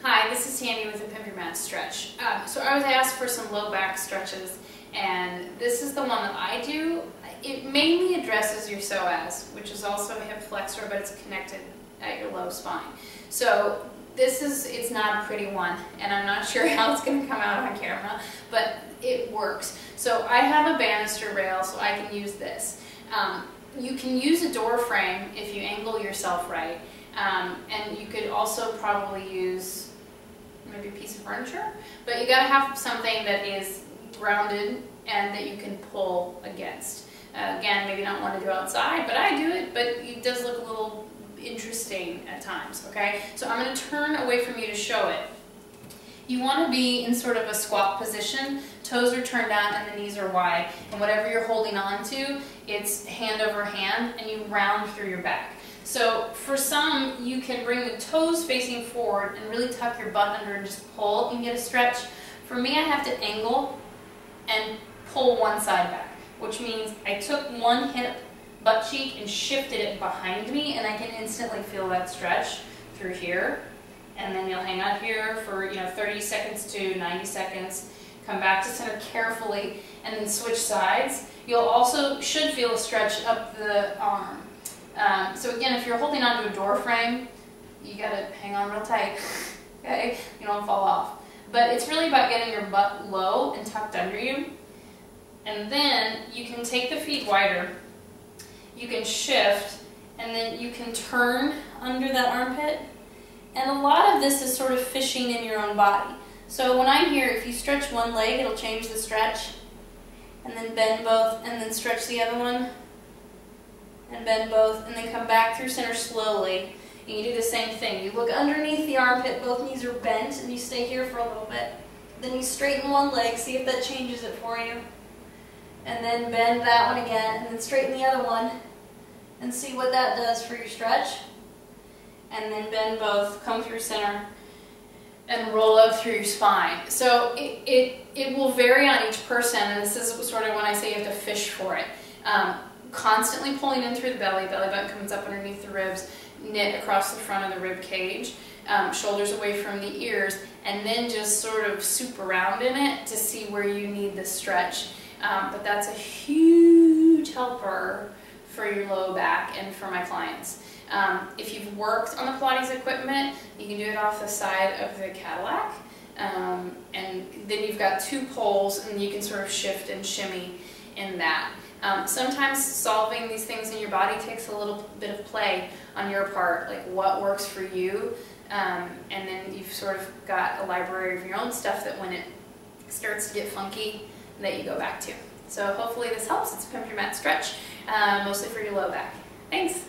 Hi, this is Tammy with the Pimp Your Mat Stretch. So I was asked for some low back stretches, and this is the one that I do. It mainly addresses your psoas, which is also a hip flexor, but it's connected at your low spine. So it's not a pretty one, and I'm not sure how it's going to come out on camera, but it works. So I have a banister rail, so I can use this. You can use a door frame if you angle yourself right, and you could also probably use maybe a piece of furniture, but you got to have something that is grounded and that you can pull against. Again, maybe not want to do outside, but I do it, but it does look a little interesting at times, okay? So I'm going to turn away from you to show it. You want to be in sort of a squat position. Toes are turned down and the knees are wide, and whatever you're holding on to, it's hand over hand, and you round through your back. So for some, you can bring the toes facing forward and really tuck your butt under and just pull and get a stretch. For me, I have to angle and pull one side back, which means I took one hip, butt cheek, and shifted it behind me, and I can instantly feel that stretch through here. And then you'll hang out here for 30 seconds to 90 seconds. Come back to center carefully, and then switch sides. You'll also should feel a stretch up the arm. So again, if you're holding onto a door frame, you gotta hang on real tight, okay? You don't fall off. But it's really about getting your butt low and tucked under you. And then you can take the feet wider, you can shift, and then you can turn under that armpit. And a lot of this is sort of fishing in your own body. So when I'm here, if you stretch one leg, it'll change the stretch. And then bend both, and then stretch the other one. And bend both, and then come back through center slowly. And you do the same thing. You look underneath the armpit, both knees are bent, and you stay here for a little bit. Then you straighten one leg, see if that changes it for you. And then bend that one again, and then straighten the other one, and see what that does for your stretch. And then bend both, come through center, and roll up through your spine. So it will vary on each person, and this is sort of when I say you have to fish for it. Constantly pulling in through the belly button comes up underneath the ribs, knit across the front of the rib cage, shoulders away from the ears, and then just sort of soup around in it to see where you need the stretch. But that's a huge helper for your low back and for my clients. If you've worked on the Pilates equipment, you can do it off the side of the Cadillac, and then you've got two poles, and you can sort of shift and shimmy in that. Sometimes solving these things in your body takes a little bit of play on your part, like what works for you, and then you've sort of got a library of your own stuff that when it starts to get funky, that you go back to. So hopefully this helps. It's a Pimp Your Mat Stretch, mostly for your low back. Thanks.